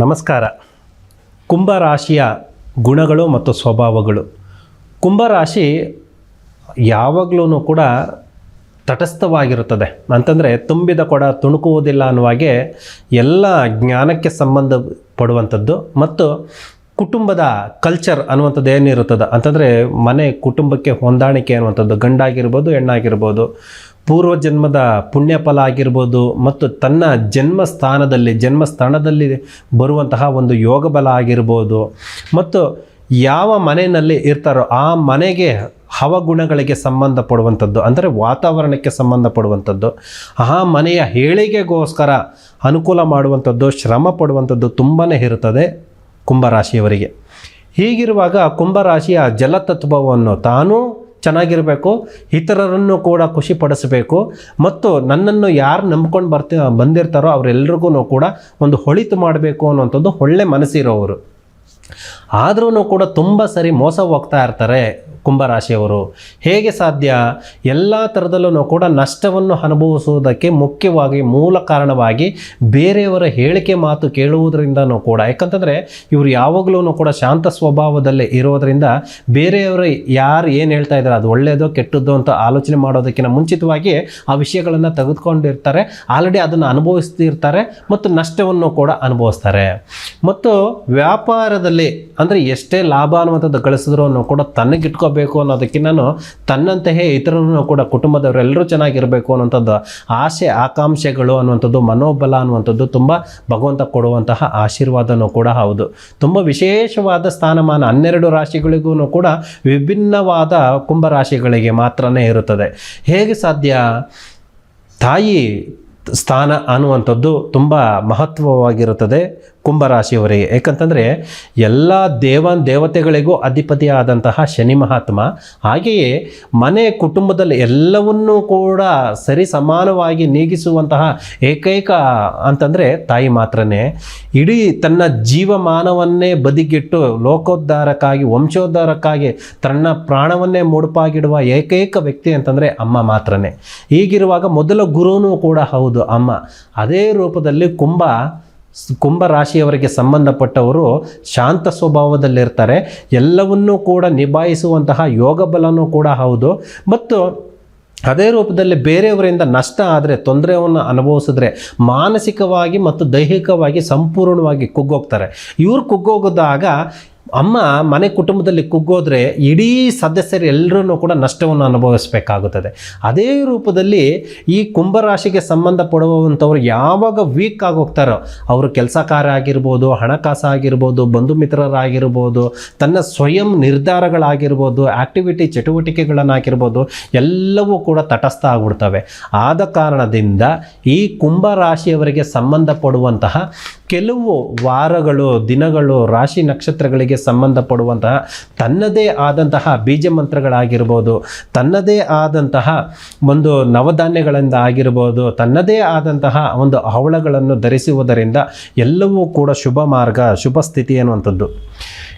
ನಮಸ್ಕಾರ. ಕುಂಭರಾಶಿಯ ಗುಣಗಳು ಮತ್ತು ಸ್ವಭಾವಗಳು. ಕುಂಭರಾಶಿ ಯಾವಾಗಲೂ ಕೂಡ ತಟಸ್ಥವಾಗಿರುತ್ತದೆ. ಅಂತಂದರೆ ತುಂಬಿದ ಕೊಡ ತುಣುಕುವುದಿಲ್ಲ ಅನ್ನುವಾಗೆ ಎಲ್ಲ ಜ್ಞಾನಕ್ಕೆ ಸಂಬಂಧ ಪಡುವಂಥದ್ದು ಮತ್ತು ಕುಟುಂಬದ ಕಲ್ಚರ್ ಅನ್ನುವಂಥದ್ದು ಏನಿರುತ್ತದೆ ಅಂತಂದರೆ ಮನೆ ಕುಟುಂಬಕ್ಕೆ ಹೊಂದಾಣಿಕೆ ಅನ್ನುವಂಥದ್ದು ಗಂಡಾಗಿರ್ಬೋದು ಹೆಣ್ಣಾಗಿರ್ಬೋದು, ಪೂರ್ವಜನ್ಮದ ಪುಣ್ಯಫಲ ಆಗಿರ್ಬೋದು ಮತ್ತು ತನ್ನ ಜನ್ಮಸ್ಥಾನದಲ್ಲಿ ಬರುವಂತಹ ಒಂದು ಯೋಗ ಬಲ ಆಗಿರ್ಬೋದು ಮತ್ತು ಯಾವ ಮನೆಯಲ್ಲಿ ಇರ್ತಾರೋ ಆ ಮನೆಗೆ ಹವಗುಣಗಳಿಗೆ ಸಂಬಂಧಪಡುವಂಥದ್ದು ಅಂದರೆ ವಾತಾವರಣಕ್ಕೆ ಸಂಬಂಧಪಡುವಂಥದ್ದು, ಆ ಮನೆಯ ಏಳಿಗೆಗೋಸ್ಕರ ಅನುಕೂಲ ಮಾಡುವಂಥದ್ದು, ಶ್ರಮ ಪಡುವಂಥದ್ದು ತುಂಬಾ ಇರುತ್ತದೆ ಕುಂಭರಾಶಿಯವರಿಗೆ. ಹೀಗಿರುವಾಗ ಕುಂಭರಾಶಿಯ ಜಲತತ್ವವನ್ನು ತಾನೂ ಚೆನ್ನಾಗಿರಬೇಕು, ಇತರರನ್ನು ಕೂಡ ಖುಷಿಪಡಿಸಬೇಕು ಮತ್ತು ನನ್ನನ್ನು ಯಾರು ನಂಬ್ಕೊಂಡು ಬಂದಿರ್ತಾರೋ ಅವರೆಲ್ಲರಿಗೂ ಕೂಡ ಒಂದು ಹೊಳಿತು ಮಾಡಬೇಕು ಅನ್ನುವಂಥದ್ದು ಒಳ್ಳೆ ಮನಸ್ಸಿರೋವರು. ಆದ್ರೂ ಕೂಡ ತುಂಬ ಸರಿ ಮೋಸ ಹೋಗ್ತಾ ಇರ್ತಾರೆ ಕುಂಭರಾಶಿಯವರು. ಹೇಗೆ ಸಾಧ್ಯ? ಎಲ್ಲ ಥರದಲ್ಲೂ ಕೂಡ ನಷ್ಟವನ್ನು ಅನುಭವಿಸುವುದಕ್ಕೆ ಮುಖ್ಯವಾಗಿ ಮೂಲ ಕಾರಣವಾಗಿ ಬೇರೆಯವರ ಹೇಳಿಕೆ ಮಾತು ಕೇಳುವುದರಿಂದನೂ ಕೂಡ. ಯಾಕಂತಂದರೆ ಇವರು ಯಾವಾಗಲೂ ಕೂಡ ಶಾಂತ ಸ್ವಭಾವದಲ್ಲೇ ಇರೋದರಿಂದ ಬೇರೆಯವರು ಯಾರು ಏನು ಹೇಳ್ತಾ ಇದ್ದಾರೆ ಅದು ಒಳ್ಳೆಯದೋ ಕೆಟ್ಟದ್ದೋ ಅಂತ ಆಲೋಚನೆ ಮಾಡೋದಕ್ಕಿಂತ ಮುಂಚಿತವಾಗಿ ಆ ವಿಷಯಗಳನ್ನು ತೆಗೆದುಕೊಂಡಿರ್ತಾರೆ. ಆಲ್ರೆಡಿ ಅದನ್ನು ಅನುಭವಿಸ್ತಿರ್ತಾರೆ ಮತ್ತು ನಷ್ಟವನ್ನು ಕೂಡ ಅನುಭವಿಸ್ತಾರೆ. ಮತ್ತು ವ್ಯಾಪಾರದಲ್ಲಿ ಅಂದರೆ ಎಷ್ಟೇ ಲಾಭ ಅನ್ನುವಂಥದ್ದು ಗಳಿಸಿದ್ರೂ ಕೂಡ ತನಗಿಟ್ಕೋಬೇಕು ಅನ್ನೋದಕ್ಕಿಂತ ತನ್ನಂತೆಯೇ ಇತರರನ್ನು ಕೂಡ ಕುಟುಂಬದವರೆಲ್ಲರೂ ಚೆನ್ನಾಗಿರಬೇಕು ಅನ್ನುವಂಥದ್ದು ಆಸೆ ಆಕಾಂಕ್ಷೆಗಳು ಅನ್ನುವಂಥದ್ದು ಮನೋಬಲ ಅನ್ನುವಂಥದ್ದು ತುಂಬ ಭಗವಂತ ಕೊಡುವಂತಹ ಆಶೀರ್ವಾದನೂ ಕೂಡ ಹೌದು. ತುಂಬ ವಿಶೇಷವಾದ ಸ್ಥಾನಮಾನ 12 ರಾಶಿಗಳಿಗೂ ಕೂಡ ವಿಭಿನ್ನವಾದ ಕುಂಭರಾಶಿಗಳಿಗೆ ಮಾತ್ರನೇ ಇರುತ್ತದೆ. ಹೇಗೆ ಸಾಧ್ಯ? ತಾಯಿ ಸ್ಥಾನ ಅನ್ನುವಂಥದ್ದು ತುಂಬ ಮಹತ್ವವಾಗಿರುತ್ತದೆ ಕುಂಭರಾಶಿಯವರಿಗೆ. ಏಕೆಂತಂದರೆ ಎಲ್ಲ ದೇವತೆಗಳಿಗೂ ಅಧಿಪತಿಯಾದಂತಹ ಶನಿ ಮಹಾತ್ಮ, ಹಾಗೆಯೇ ಮನೆ ಕುಟುಂಬದಲ್ಲಿ ಎಲ್ಲವನ್ನೂ ಕೂಡ ಸರಿ ಸಮಾನವಾಗಿ ನೀಗಿಸುವಂತಹ ಏಕೈಕ ಅಂತಂದರೆ ತಾಯಿ ಮಾತ್ರನೇ. ಇಡೀ ತನ್ನ ಜೀವಮಾನವನ್ನೇ ಬದಿಗಿಟ್ಟು ಲೋಕೋದ್ಧಾರಕ್ಕಾಗಿ ವಂಶೋದ್ಧಾರಕ್ಕಾಗಿ ತನ್ನ ಪ್ರಾಣವನ್ನೇ ಮುಡುಪಾಗಿಡುವ ಏಕೈಕ ವ್ಯಕ್ತಿ ಅಂತಂದರೆ ಅಮ್ಮ ಮಾತ್ರನೇ. ಹೀಗಿರುವಾಗ ಮೊದಲ ಗುರುವೂ ಕೂಡ ಹೌದು ಅಮ್ಮ. ಅದೇ ರೂಪದಲ್ಲಿ ಕುಂಭರಾಶಿಯವರಿಗೆ ಸಂಬಂಧಪಟ್ಟವರು ಶಾಂತ ಸ್ವಭಾವದಲ್ಲಿರ್ತಾರೆ. ಎಲ್ಲವನ್ನೂ ಕೂಡ ನಿಭಾಯಿಸುವಂತಹ ಯೋಗ ಬಲನೂ ಕೂಡ ಹೌದು. ಮತ್ತು ಅದೇ ರೂಪದಲ್ಲಿ ಬೇರೆಯವರಿಂದ ನಷ್ಟ ಆದರೆ, ತೊಂದರೆಯನ್ನು ಅನುಭವಿಸಿದ್ರೆ ಮಾನಸಿಕವಾಗಿ ಮತ್ತು ದೈಹಿಕವಾಗಿ ಸಂಪೂರ್ಣವಾಗಿ ಕುಗ್ಗೋಗ್ತಾರೆ. ಇವ್ರು ಕುಗ್ಗೋಗಿದಾಗ ಅಮ್ಮ ಮನೆ ಕುಟುಂಬದಲ್ಲಿ ಕುಗ್ಗೋದ್ರೆ ಇಡೀ ಸದಸ್ಯರು ಎಲ್ಲರೂ ಕೂಡ ನಷ್ಟವನ್ನು ಅನುಭವಿಸಬೇಕಾಗುತ್ತದೆ. ಅದೇ ರೂಪದಲ್ಲಿ ಈ ಕುಂಭರಾಶಿಗೆ ಸಂಬಂಧಪಡುವಂಥವ್ರು ಯಾವಾಗ ವೀಕ್ ಆಗೋಗ್ತಾರೋ ಅವರು ಕೆಲಸ ಕಾರ್ಯ ಆಗಿರ್ಬೋದು, ಹಣಕಾಸು ಆಗಿರ್ಬೋದು, ಬಂಧು ಮಿತ್ರರಾಗಿರ್ಬೋದು, ತನ್ನ ಸ್ವಯಂ ನಿರ್ಧಾರಗಳಾಗಿರ್ಬೋದು, ಆ್ಯಕ್ಟಿವಿಟಿ ಚಟುವಟಿಕೆಗಳನ್ನಾಗಿರ್ಬೋದು ಎಲ್ಲವೂ ಕೂಡ ತಟಸ್ಥ ಆಗಿಬಿಡ್ತವೆ. ಆದ ಕಾರಣದಿಂದ ಈ ಕುಂಭರಾಶಿಯವರಿಗೆ ಸಂಬಂಧಪಡುವಂತಹ ಕೆಲವು ವಾರಗಳು, ದಿನಗಳು, ರಾಶಿ ನಕ್ಷತ್ರಗಳಿಗೆ ಸಂಬಂಧಪಡುವಂತಹ ತನ್ನದೇ ಆದಂತಹ ಬೀಜ ಮಂತ್ರಗಳಾಗಿರ್ಬೋದು, ತನ್ನದೇ ಆದಂತಹ ಒಂದು ನವಧಾನ್ಯಗಳಿಂದ ಆಗಿರ್ಬೋದು, ತನ್ನದೇ ಆದಂತಹ ಒಂದು ಹವಳಗಳನ್ನು ಧರಿಸುವುದರಿಂದ ಎಲ್ಲವೂ ಕೂಡ ಶುಭ ಮಾರ್ಗ, ಶುಭ ಸ್ಥಿತಿ ಅನ್ನುವಂಥದ್ದು.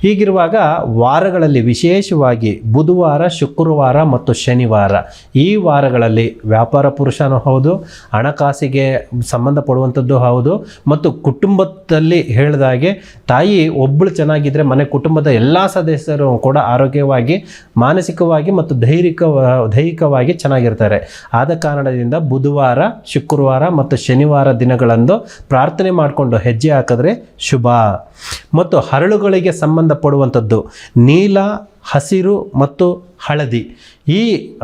ಹೀಗಿರುವಾಗ ವಾರಗಳಲ್ಲಿ ವಿಶೇಷವಾಗಿ ಬುಧವಾರ, ಶುಕ್ರವಾರ ಮತ್ತು ಶನಿವಾರ ಈ ವಾರಗಳಲ್ಲಿ ವ್ಯಾಪಾರ ಪುರುಷನೂ ಹೌದು, ಹಣಕಾಸಿಗೆ ಸಂಬಂಧಪಡುವಂಥದ್ದು ಹೌದು ಮತ್ತು ಕುಟುಂಬದಲ್ಲಿ ಹೇಳಿದಾಗೆ ತಾಯಿ ಒಬ್ಬಳು ಚೆನ್ನಾಗಿದ್ದರೆ ಮನೆ ಕುಟುಂಬದ ಎಲ್ಲ ಸದಸ್ಯರು ಕೂಡ ಆರೋಗ್ಯವಾಗಿ, ಮಾನಸಿಕವಾಗಿ ಮತ್ತು ದೈಹಿಕವಾಗಿ ಚೆನ್ನಾಗಿರ್ತಾರೆ. ಆದ ಕಾರಣದಿಂದ ಬುಧವಾರ, ಶುಕ್ರವಾರ ಮತ್ತು ಶನಿವಾರ ದಿನಗಳಂದು ಪ್ರಾರ್ಥನೆ ಮಾಡಿಕೊಂಡು ಹೆಜ್ಜೆ ಹಾಕಿದ್ರೆ ಶುಭ. ಮತ್ತು ಹರಳುಗಳಿಗೆ ಸಂಬಂಧಪಡುವಂಥದ್ದು ನೀಲ, ಹಸಿರು ಮತ್ತು ಹಳದಿ ಈ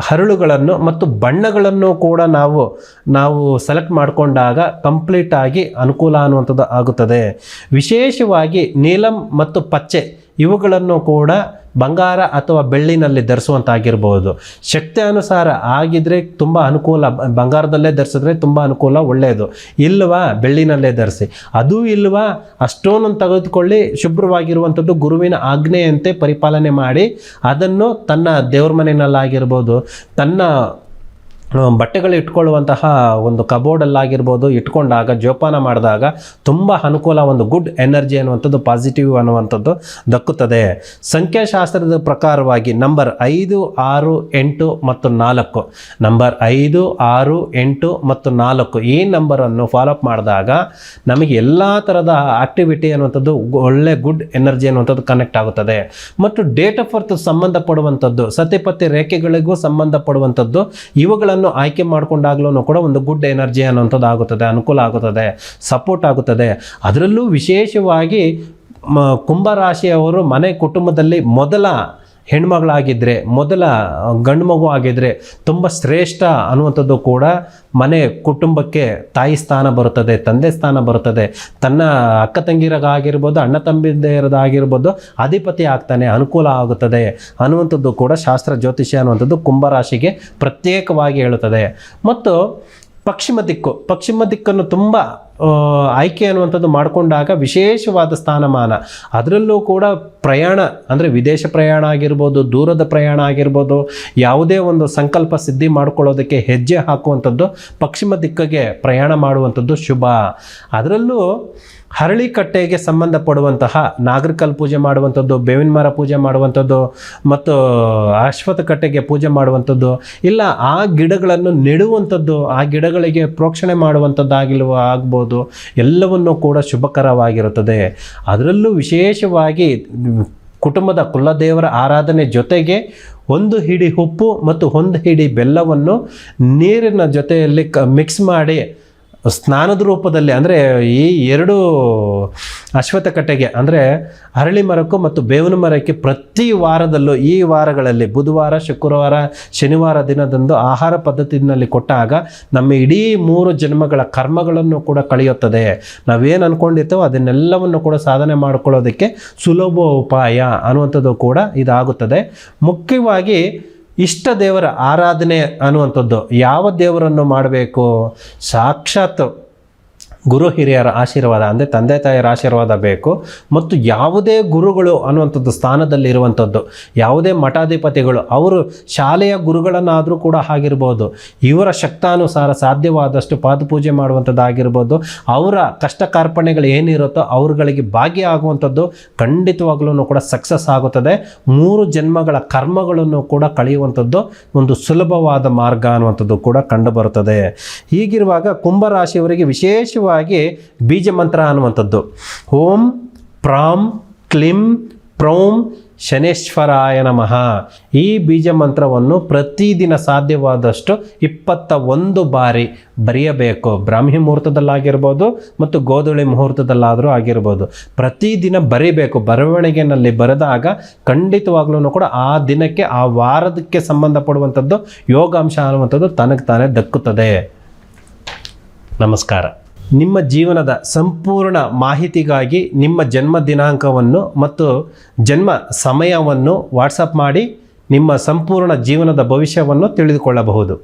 ಹರಳುಗಳನ್ನು ಮತ್ತು ಬಣ್ಣಗಳನ್ನು ಕೂಡ ನಾವು ಸೆಲೆಕ್ಟ್ ಮಾಡಿಕೊಂಡಾಗ ಕಂಪ್ಲೀಟಾಗಿ ಅನುಕೂಲ ಅನ್ನುವಂಥದ್ದು ಆಗುತ್ತದೆ. ವಿಶೇಷವಾಗಿ ನೀಲಂ ಮತ್ತು ಪಚ್ಚೆ ಇವುಗಳನ್ನು ಕೂಡ ಬಂಗಾರ ಅಥವಾ ಬೆಳ್ಳಿನಲ್ಲಿ ಧರಿಸುವಂತಾಗಿರ್ಬೋದು. ಶಕ್ತಿ ಅನುಸಾರ ಆಗಿದ್ರೆ ತುಂಬ ಅನುಕೂಲ, ಬಂಗಾರದಲ್ಲೇ ಧರಿಸಿದ್ರೆ ತುಂಬ ಅನುಕೂಲ, ಒಳ್ಳೆಯದು. ಇಲ್ವಾ ಬೆಳ್ಳಿನಲ್ಲೇ ಧರಿಸಿ. ಅದೂ ಇಲ್ವಾ ಅಷ್ಟೊಂದು ತೆಗೆದುಕೊಳ್ಳಿ, ಶುಭ್ರವಾಗಿರುವಂಥದ್ದು ಗುರುವಿನ ಆಜ್ಞೆಯಂತೆ ಪರಿಪಾಲನೆ ಮಾಡಿ ಅದನ್ನು ತನ್ನ ದೇವ್ರ ಮನೆಯಲ್ಲಾಗಿರ್ಬೋದು, ತನ್ನ ಬಟ್ಟೆಗಳು ಇಟ್ಕೊಳ್ಳುವಂತಹ ಒಂದು ಕಬೋರ್ಡಲ್ಲಾಗಿರ್ಬೋದು ಇಟ್ಕೊಂಡಾಗ ಜೋಪಾನ ಮಾಡಿದಾಗ ತುಂಬ ಅನುಕೂಲ, ಒಂದು ಗುಡ್ ಎನರ್ಜಿ ಅನ್ನುವಂಥದ್ದು, ಪಾಸಿಟಿವ್ ಅನ್ನುವಂಥದ್ದು ದಕ್ಕುತ್ತದೆ. ಸಂಖ್ಯಾಶಾಸ್ತ್ರದ ಪ್ರಕಾರವಾಗಿ ನಂಬರ್ 5, 6, 8 ಮತ್ತು 4, ನಂಬರ್ 5, 6, 8 ಮತ್ತು 4 ಈ ನಂಬರನ್ನು ಫಾಲೋಅಪ್ ಮಾಡಿದಾಗ ನಮಗೆ ಎಲ್ಲ ಥರದ ಆಕ್ಟಿವಿಟಿ ಅನ್ನುವಂಥದ್ದು, ಒಳ್ಳೆ ಗುಡ್ ಎನರ್ಜಿ ಅನ್ನುವಂಥದ್ದು ಕನೆಕ್ಟ್ ಆಗುತ್ತದೆ. ಮತ್ತು ಡೇಟ್ ಆಫ್ ಬರ್ತ್ ಸಂಬಂಧಪಡುವಂಥದ್ದು, ಸತಿಪತಿ ರೇಖೆಗಳಿಗೂ ಸಂಬಂಧಪಡುವಂಥದ್ದು, ಇವುಗಳನ್ನು ಆಯ್ಕೆ ಮಾಡಿಕೊಂಡಾಗ್ಲೂ ಕೂಡ ಒಂದು ಗುಡ್ ಎನರ್ಜಿ ಅನ್ನುವಂಥದ್ದು ಆಗುತ್ತದೆ, ಅನುಕೂಲ ಆಗುತ್ತದೆ, ಸಪೋರ್ಟ್ ಆಗುತ್ತದೆ. ಅದರಲ್ಲೂ ವಿಶೇಷವಾಗಿ ಕುಂಭರಾಶಿಯವರು ಮನೆ ಕುಟುಂಬದಲ್ಲಿ ಮೊದಲ ಹೆಣ್ಮಗಳಾಗಿದ್ದರೆ, ಮೊದಲ ಗಂಡು ಮಗು ಆಗಿದ್ದರೆ ತುಂಬ ಶ್ರೇಷ್ಠ ಅನ್ನುವಂಥದ್ದು ಕೂಡ ಮನೆ ಕುಟುಂಬಕ್ಕೆ ತಾಯಿ ಸ್ಥಾನ ಬರುತ್ತದೆ, ತಂದೆ ಸ್ಥಾನ ಬರುತ್ತದೆ. ತನ್ನ ಅಕ್ಕ ತಂಗಿರಾಗಿರ್ಬೋದು, ಅಣ್ಣ ತಂಬಿಯರದಾಗಿರ್ಬೋದು ಅಧಿಪತಿ ಆಗ್ತಾನೆ, ಅನುಕೂಲ ಆಗುತ್ತದೆ ಅನ್ನುವಂಥದ್ದು ಕೂಡ ಶಾಸ್ತ್ರ ಜ್ಯೋತಿಷ್ಯ ಅನ್ನುವಂಥದ್ದು ಕುಂಭರಾಶಿಗೆ ಪ್ರತ್ಯೇಕವಾಗಿ ಹೇಳುತ್ತದೆ. ಮತ್ತು ಪಶ್ಚಿಮ ದಿಕ್ಕನ್ನು ತುಂಬ ಆಯ್ಕೆ ಅನ್ನುವಂಥದ್ದು ಮಾಡಿಕೊಂಡಾಗ ವಿಶೇಷವಾದ ಸ್ಥಾನಮಾನ, ಅದರಲ್ಲೂ ಕೂಡ ಪ್ರಯಾಣ ಅಂದರೆ ವಿದೇಶ ಪ್ರಯಾಣ ಆಗಿರ್ಬೋದು, ದೂರದ ಪ್ರಯಾಣ ಆಗಿರ್ಬೋದು, ಯಾವುದೇ ಒಂದು ಸಂಕಲ್ಪ ಸಿದ್ಧಿ ಮಾಡ್ಕೊಳ್ಳೋದಕ್ಕೆ ಹೆಜ್ಜೆ ಹಾಕುವಂಥದ್ದು ಪಶ್ಚಿಮ ದಿಕ್ಕಿಗೆ ಪ್ರಯಾಣ ಮಾಡುವಂಥದ್ದು ಶುಭ. ಅದರಲ್ಲೂ ಹರಳಿಕಟ್ಟೆಗೆ ಸಂಬಂಧಪಡುವಂತಹ ನಾಗರಿಕಲ್ ಪೂಜೆ ಮಾಡುವಂಥದ್ದು, ಬೇವಿನ ಮರ ಪೂಜೆ ಮಾಡುವಂಥದ್ದು ಮತ್ತು ಅಶ್ವತ್ಥ ಕಟ್ಟೆಗೆ ಪೂಜೆ ಮಾಡುವಂಥದ್ದು, ಇಲ್ಲ ಆ ಗಿಡಗಳನ್ನು ನೆಡುವಂಥದ್ದು, ಆ ಗಿಡಗಳಿಗೆ ಪ್ರೋಕ್ಷಣೆ ಆಗ್ಬೋದು, ಎಲ್ಲವನ್ನೂ ಕೂಡ ಶುಭಕರವಾಗಿರುತ್ತದೆ. ಅದರಲ್ಲೂ ವಿಶೇಷವಾಗಿ ಕುಟುಂಬದ ಕುಲದೇವರ ಆರಾಧನೆ ಜೊತೆಗೆ 1 ಹಿಡಿ ಉಪ್ಪು ಮತ್ತು 1 ಹಿಡಿ ಬೆಲ್ಲವನ್ನು ನೀರಿನ ಜೊತೆಯಲ್ಲಿ ಮಿಕ್ಸ್ ಮಾಡಿ ಸ್ನಾನದ ರೂಪದಲ್ಲಿ, ಅಂದರೆ ಈ 2 ಅಶ್ವತ್ಥ ಕಟ್ಟೆಗೆ ಅಂದರೆ ಅರಳಿ ಮರಕ್ಕೂ ಮತ್ತು ಬೇವಿನ ಮರಕ್ಕೆ ಪ್ರತಿ ವಾರದಲ್ಲೂ, ಈ ವಾರಗಳಲ್ಲಿ ಬುಧವಾರ, ಶುಕ್ರವಾರ, ಶನಿವಾರ ದಿನದಂದು ಆಹಾರ ಪದ್ಧತಿಯಲ್ಲಿ ಕೊಟ್ಟಾಗ ನಮ್ಮ ಇಡೀ 3 ಜನ್ಮಗಳ ಕರ್ಮಗಳನ್ನು ಕೂಡ ಕಳೆಯುತ್ತದೆ. ನಾವೇನು ಅಂದ್ಕೊಂಡಿರ್ತೇವೋ ಅದನ್ನೆಲ್ಲವನ್ನು ಕೂಡ ಸಾಧನೆ ಮಾಡ್ಕೊಳ್ಳೋದಕ್ಕೆ ಸುಲಭ ಉಪಾಯ ಅನ್ನುವಂಥದ್ದು ಕೂಡ ಇದಾಗುತ್ತದೆ. ಮುಖ್ಯವಾಗಿ ಇಷ್ಟ ದೇವರ ಆರಾಧನೆ ಅನ್ನುವಂಥದ್ದು, ಯಾವ ದೇವರನ್ನು ಮಾಡಬೇಕು, ಸಾಕ್ಷಾತ್ ಗುರು ಹಿರಿಯರ ಆಶೀರ್ವಾದ ಅಂದರೆ ತಂದೆ ತಾಯಿಯರ ಆಶೀರ್ವಾದ ಬೇಕು. ಮತ್ತು ಯಾವುದೇ ಗುರುಗಳು ಅನ್ನುವಂಥದ್ದು ಸ್ಥಾನದಲ್ಲಿರುವಂಥದ್ದು, ಯಾವುದೇ ಮಠಾಧಿಪತಿಗಳು, ಅವರು ಶಾಲೆಯ ಗುರುಗಳನ್ನಾದರೂ ಕೂಡ ಆಗಿರ್ಬೋದು, ಇವರ ಶಕ್ತಾನುಸಾರ ಸಾಧ್ಯವಾದಷ್ಟು ಪಾದಪೂಜೆ ಮಾಡುವಂಥದ್ದಾಗಿರ್ಬೋದು, ಅವರ ಕಷ್ಟ ಕಾರ್ಪಣ್ಯಗಳು ಏನಿರುತ್ತೋ ಅವ್ರುಗಳಿಗೆ ಭಾಗಿಯಾಗುವಂಥದ್ದು ಖಂಡಿತವಾಗ್ಲೂ ಕೂಡ ಸಕ್ಸಸ್ ಆಗುತ್ತದೆ. 3 ಜನ್ಮಗಳ ಕರ್ಮಗಳನ್ನು ಕೂಡ ಕಳೆಯುವಂಥದ್ದು ಒಂದು ಸುಲಭವಾದ ಮಾರ್ಗ ಅನ್ನುವಂಥದ್ದು ಕೂಡ ಕಂಡುಬರುತ್ತದೆ. ಹೀಗಿರುವಾಗ ಕುಂಭರಾಶಿಯವರಿಗೆ ವಿಶೇಷವಾಗಿ ಬೀಜ ಮಂತ್ರ ಅನ್ನುವಂಥದ್ದು ಓಂ ಪ್ರಾಂ ಕ್ಲಿಂ ಪ್ರೌಂ ಶನೇಶ್ವರಾಯ ನಮಃ, ಈ ಬೀಜ ಮಂತ್ರವನ್ನು ಪ್ರತಿದಿನ ಸಾಧ್ಯವಾದಷ್ಟು 21 ಬಾರಿ ಬರೆಯಬೇಕು. ಬ್ರಾಹ್ಮಿ ಮುಹೂರ್ತದಲ್ಲಾಗಿರ್ಬೋದು ಮತ್ತು ಗೋಧೂಳಿ ಮುಹೂರ್ತದಲ್ಲಾದರೂ ಆಗಿರ್ಬೋದು, ಪ್ರತಿದಿನ ಬರೀಬೇಕು. ಬರವಣಿಗೆಯಲ್ಲಿ ಬರೆದಾಗ ಖಂಡಿತವಾಗ್ಲೂ ಕೂಡ ಆ ದಿನಕ್ಕೆ, ಆ ವಾರದಕ್ಕೆ ಸಂಬಂಧಪಡುವಂಥದ್ದು ಯೋಗಾಂಶ ಅನ್ನುವಂಥದ್ದು ತನಗೆ ತಾನೇ ದಕ್ಕುತ್ತದೆ. ನಮಸ್ಕಾರ. ನಿಮ್ಮ ಜೀವನದ ಸಂಪೂರ್ಣ ಮಾಹಿತಿಗಾಗಿ ನಿಮ್ಮ ಜನ್ಮ ದಿನಾಂಕವನ್ನು ಮತ್ತು ಜನ್ಮ ಸಮಯವನ್ನು ವಾಟ್ಸಪ್ ಮಾಡಿ ನಿಮ್ಮ ಸಂಪೂರ್ಣ ಜೀವನದ ಭವಿಷ್ಯವನ್ನು ತಿಳಿದುಕೊಳ್ಳಬಹುದು.